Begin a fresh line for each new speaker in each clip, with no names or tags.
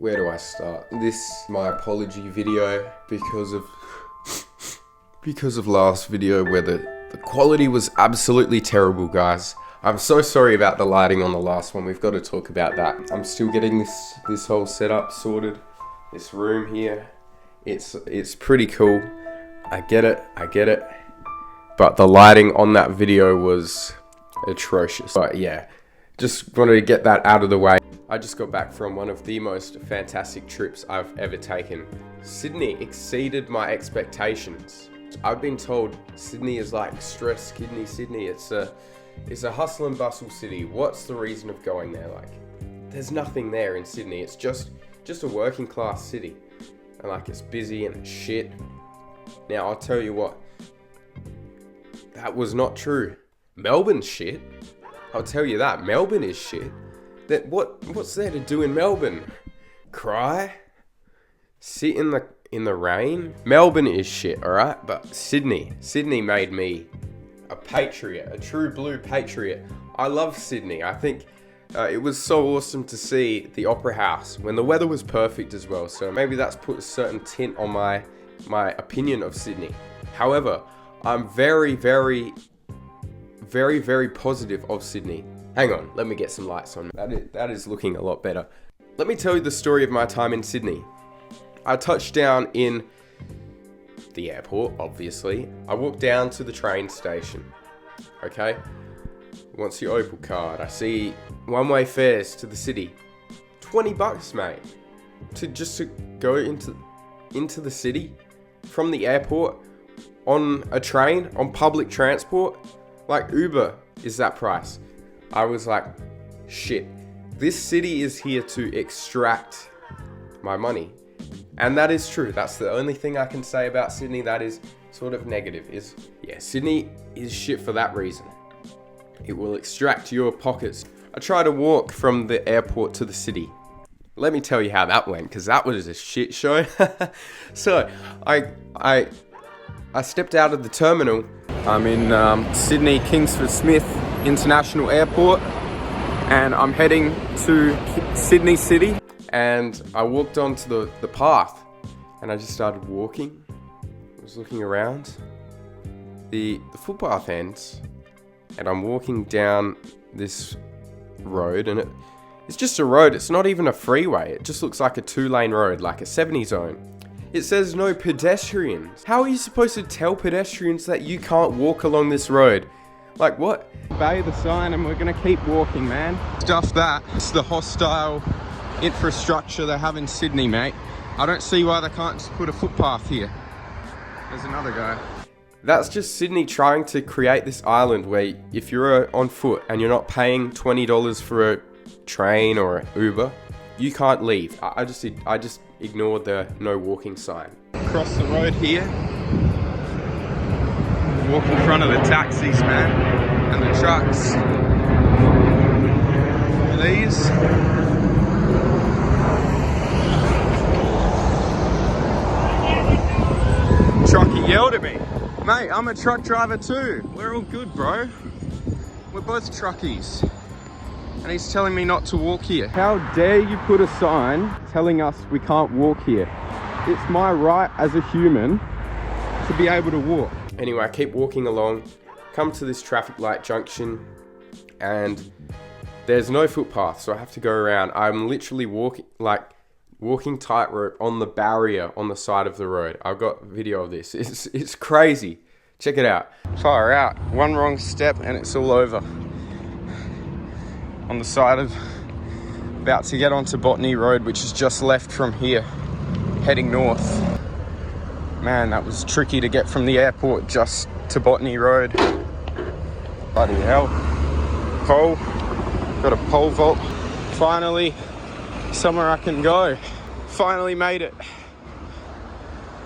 Where do I start? This is my apology video because of last video where the quality was absolutely terrible, guys. I'm so sorry about the lighting on the last one. We've got to talk about that. I'm still getting this whole setup sorted. This room here, it's pretty cool. I get it. But the lighting on that video was atrocious. But yeah, just wanted to get that out of the way. I just got back from one of the most fantastic trips I've ever taken. Sydney exceeded my expectations. I've been told Sydney is like stress kidney Sydney. It's a hustle and bustle city. What's the reason of going there? Like, there's nothing there in Sydney. It's just a working class city. And like, it's busy and it's shit. Now, I'll tell you what. That was not true. Melbourne's shit. I'll tell you that. Melbourne is shit. What's there to do in Melbourne? Cry? Sit in the rain? Melbourne is shit, alright? But Sydney made me a patriot, a true blue patriot. I love Sydney. I think it was so awesome to see the Opera House when the weather was perfect as well. So maybe that's put a certain tint on my opinion of Sydney. However, I'm very, very, very, very positive of Sydney. Hang on, let me get some lights on. That is looking a lot better. Let me tell you the story of my time in Sydney. I touched down in the airport, obviously. I walked down to the train station. Okay? Wants your Opal card. I see one-way fares to the city. $20, mate. To go into the city from the airport on a train, on public transport. Like Uber is that price. I was like, shit, this city is here to extract my money. And that is true. That's the only thing I can say about Sydney that is sort of negative is, yeah, Sydney is shit for that reason. It will extract your pockets. I tried to walk from the airport to the city. Let me tell you how that went, because that was a shit show. So, I stepped out of the terminal. I'm in Sydney Kingsford Smith International Airport, and I'm heading to Sydney City. And I walked onto the path, and I just started walking. I was looking around. The footpath ends, and I'm walking down this road, and it's just a road. It's not even a freeway. It just looks like a 2-lane road, like a 70 zone. It says no pedestrians. How are you supposed to tell pedestrians that you can't walk along this road? Like, what? Obey the sign and we're gonna keep walking, man. Stuff that. It's the hostile infrastructure they have in Sydney, mate. I don't see why they can't just put a footpath here. There's another guy. That's just Sydney trying to create this island where if you're on foot and you're not paying $20 for a train or an Uber, you can't leave. I just ignored the no walking sign. Across the road here. Walk in front of the taxis, man, and the trucks. These. Trucker yelled at me. Mate, I'm a truck driver too. We're all good, bro. We're both truckies. And he's telling me not to walk here. How dare you put a sign telling us we can't walk here? It's my right as a human to be able to walk. Anyway, I keep walking along, come to this traffic light junction, and there's no footpath, so I have to go around. I'm literally walking tightrope on the barrier on the side of the road. I've got video of this. It's crazy. Check it out. Far out. One wrong step and it's all over. On the side of, about to get onto Botany Road, which is just left from here, heading north. Man, that was tricky to get from the airport just to Botany Road. Bloody hell. Pole, got a pole vault. Finally, somewhere I can go. Finally made it.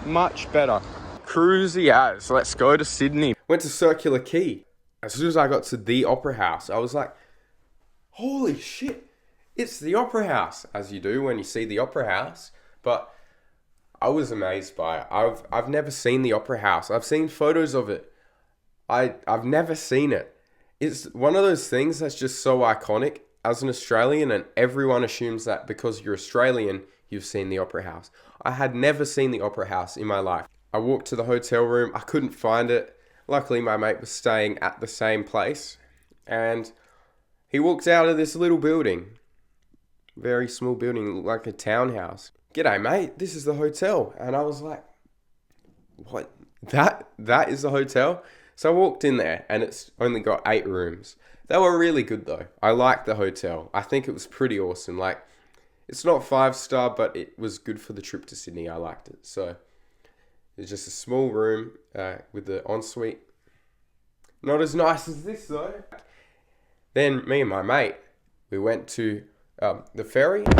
Much better. Cruisy as, let's go to Sydney. Went to Circular Quay. As soon as I got to the Opera House, I was like, holy shit, it's the Opera House, as you do when you see the Opera House. But I was amazed by it. I've never seen the Opera House. I've seen photos of it. I've never seen it. It's one of those things that's just so iconic as an Australian, and everyone assumes that because you're Australian, you've seen the Opera House. I had never seen the Opera House in my life. I walked to the hotel room. I couldn't find it. Luckily, my mate was staying at the same place. And he walked out of this little building. Very small building, like a townhouse. G'day, mate. This is the hotel. And I was like, what? That is the hotel? So I walked in there and it's only got 8 rooms. They were really good though. I liked the hotel. I think it was pretty awesome. Like, it's not 5-star, but it was good for the trip to Sydney. I liked it. So it's just a small room with the ensuite. Not as nice as this though. Then me and my mate, we went to the ferry.
I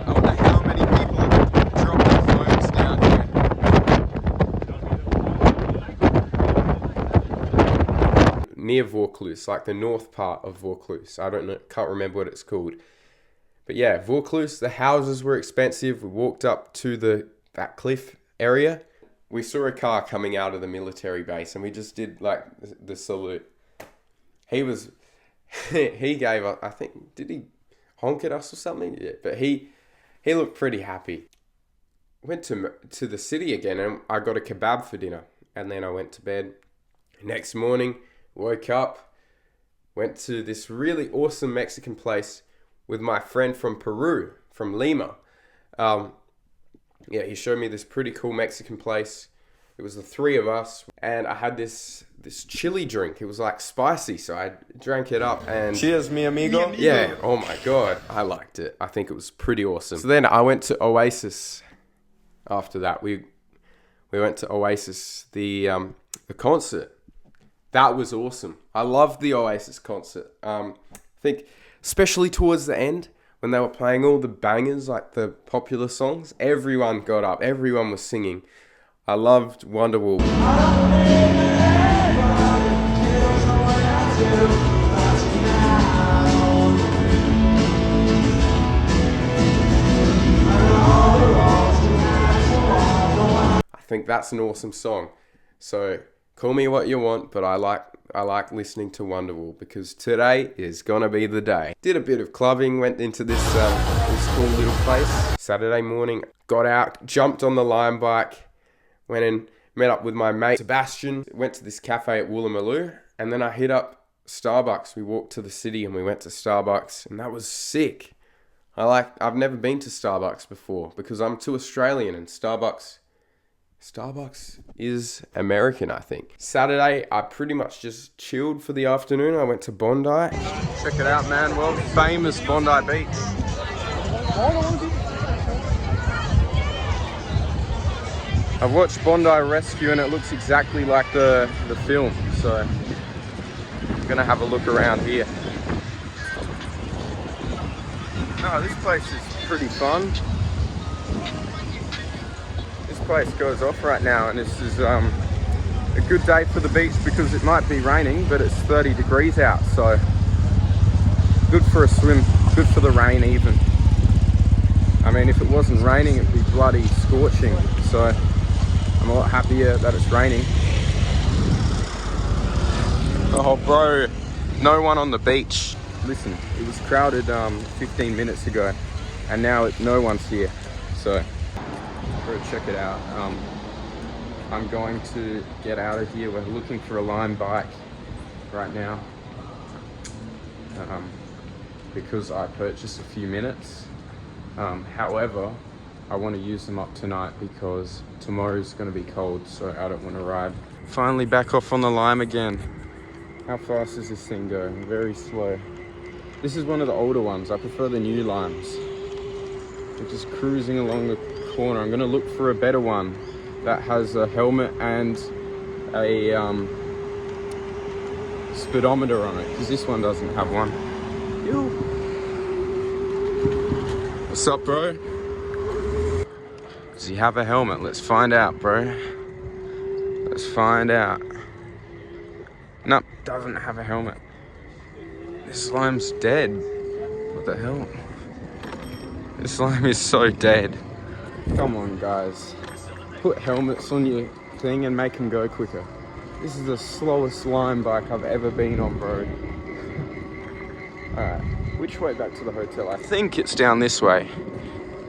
wonder how many people have dropped their phones down here.
Near Vaucluse, like the north part of Vaucluse. I don't know, can't remember what it's called. But yeah, Vaucluse, the houses were expensive. We walked up to that cliff area. We saw a car coming out of the military base and we just did like the salute. He gave us, I think, did he honk at us or something? Yeah, but he looked pretty happy. Went to the city again and I got a kebab for dinner. And then I went to bed. Next morning, woke up, went to this really awesome Mexican place with my friend from Peru, from Lima. He showed me this pretty cool Mexican place. It was the 3 of us, and I had this chili drink. It was like spicy, so I drank it up and...
Cheers, mi amigo.
Yeah, oh my God, I liked it. I think it was pretty awesome. So then I went to Oasis after that. We went to Oasis, the concert. That was awesome. I loved the Oasis concert. I think, especially towards the end, when they were playing all the bangers, like the popular songs, everyone got up. Everyone was singing. I loved Wonderwall. I think that's an awesome song. So call me what you want, but I like listening to Wonderwall because today is gonna be the day. Did a bit of clubbing, went into this cool little place. Saturday morning, got out, jumped on the Lime bike, went and met up with my mate Sebastian, went to this cafe at Woolloomooloo, and then I hit up Starbucks. We walked to the city and we went to Starbucks, and that was sick. I've never been to Starbucks before because I'm too Australian, and Starbucks is American, I think. Saturday, I pretty much just chilled for the afternoon. I went to Bondi.
Check it out, man. World famous Bondi Beach. I've watched Bondi Rescue and it looks exactly like the film, so I'm gonna have a look around here. No, this place is pretty fun. This place goes off right now, and this is a good day for the beach because it might be raining, but it's 30 degrees out, so good for a swim, good for the rain even. I mean, if it wasn't raining, it'd be bloody scorching, so I'm a lot happier that it's raining. Oh bro, no one on the beach. Listen, it was crowded 15 minutes ago, and now no one's here, so bro, check it out. I'm going to get out of here. We're looking for a Lime bike right now because I purchased a few minutes. However, I want to use them up tonight because tomorrow's going to be cold, so I don't want to ride. Finally back off on the Lime again. How fast does this thing go? Very slow. This is one of the older ones. I prefer the new Limes. We're just cruising along the corner. I'm going to look for a better one that has a helmet and a speedometer on it, because this one doesn't have one. Yo. What's up, bro? Does he have a helmet? Let's find out, bro. Let's find out. Nope, doesn't have a helmet. This slime's dead. What the hell? This slime is so dead. Come on, guys. Put helmets on your thing and make them go quicker. This is the slowest Lime bike I've ever been on, bro. Alright, Which way back to the hotel? I think it's down this way,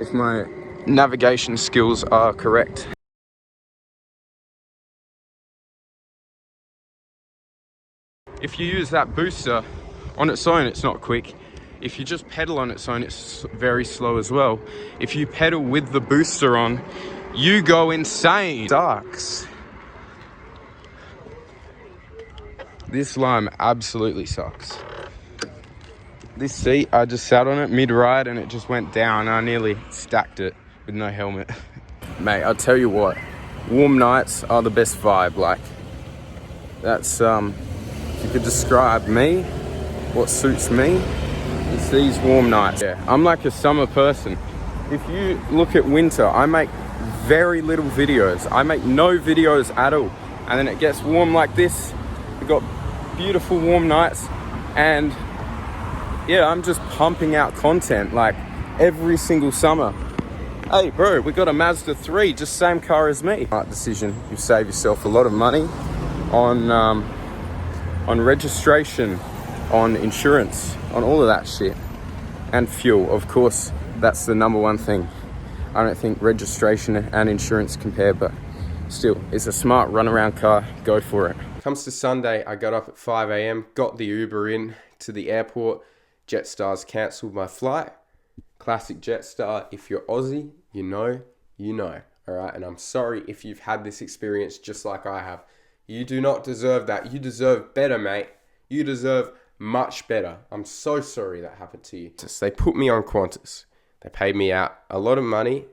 if my navigation skills are correct. If you use that booster on its own, it's not quick. If you just pedal on its own, it's very slow as well. If you pedal with the booster on, you go insane. Sucks. This lime absolutely sucks. This seat, I just sat on it mid-ride and it just went down. I nearly stacked it with no helmet. Mate, I'll tell you what, warm nights are the best vibe. Like, that's, if you could describe me, what suits me, it's these warm nights. Yeah, I'm like a summer person. If you look at winter, I make very little videos. I make no videos at all. And then it gets warm like this. We've got beautiful warm nights. And yeah, I'm just pumping out content like every single summer. Hey bro, we got a Mazda 3, just same car as me. Right decision, you save yourself a lot of money on registration, on insurance, on all of that shit. And fuel, of course, that's the number one thing. I don't think registration and insurance compare, but still, it's a smart runaround car, go for it.
Comes to Sunday, I got up at 5 a.m, got the Uber in to the airport. Jetstar's cancelled my flight. Classic Jetstar, if you're Aussie, you know, alright? And I'm sorry if you've had this experience just like I have. You do not deserve that. You deserve better, mate. You deserve much better. I'm so sorry that happened to you. They put me on Qantas. They paid me out a lot of money.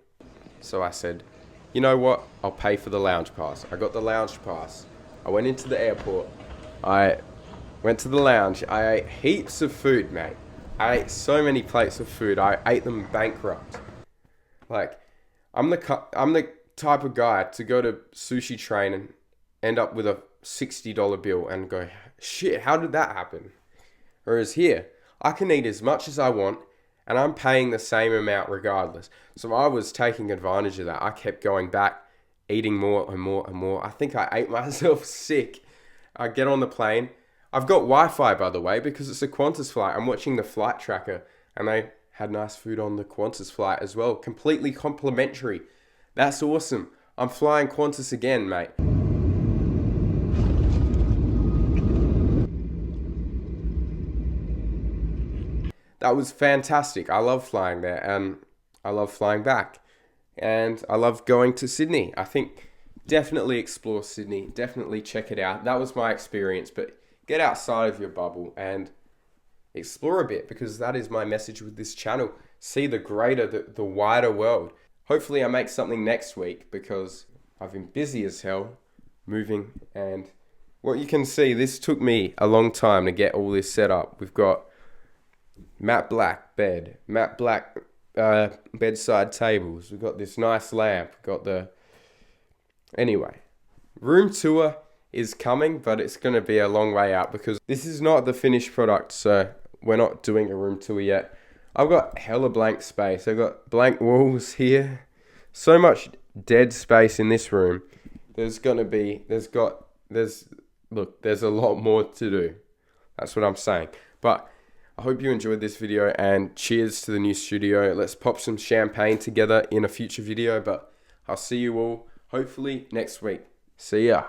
So I said, you know what? I'll pay for the lounge pass. I got the lounge pass. I went into the airport. I went to the lounge. I ate heaps of food, mate. I ate so many plates of food. I ate them bankrupt. Like, I'm the type of guy to go to Sushi Train and end up with a $60 bill and go, shit, how did that happen? Whereas here, I can eat as much as I want and I'm paying the same amount regardless. So I was taking advantage of that. I kept going back, eating more and more and more. I think I ate myself sick. I get on the plane. I've got Wi-Fi, by the way, because it's a Qantas flight. I'm watching the flight tracker and they had nice food on the Qantas flight as well. Completely complimentary. That's awesome. I'm flying Qantas again, mate. That was fantastic. I love flying there and I love flying back. And I love going to Sydney. I think definitely explore Sydney. Definitely check it out. That was my experience, but get outside of your bubble and explore a bit, because that is my message with this channel. See the greater, the wider world. Hopefully I make something next week because I've been busy as hell moving, and what you can see, this took me a long time to get all this set up. We've got matte black bed, matte black bedside tables. We've got this nice lamp. We've got the... Anyway, room tour is coming, but it's going to be a long way out because this is not the finished product, so we're not doing a room tour yet. I've got hella blank space. I've got blank walls here. So much dead space in this room. There's a lot more to do. That's what I'm saying. But I hope you enjoyed this video, and cheers to the new studio. Let's pop some champagne together in a future video, but I'll see you all hopefully next week. See ya.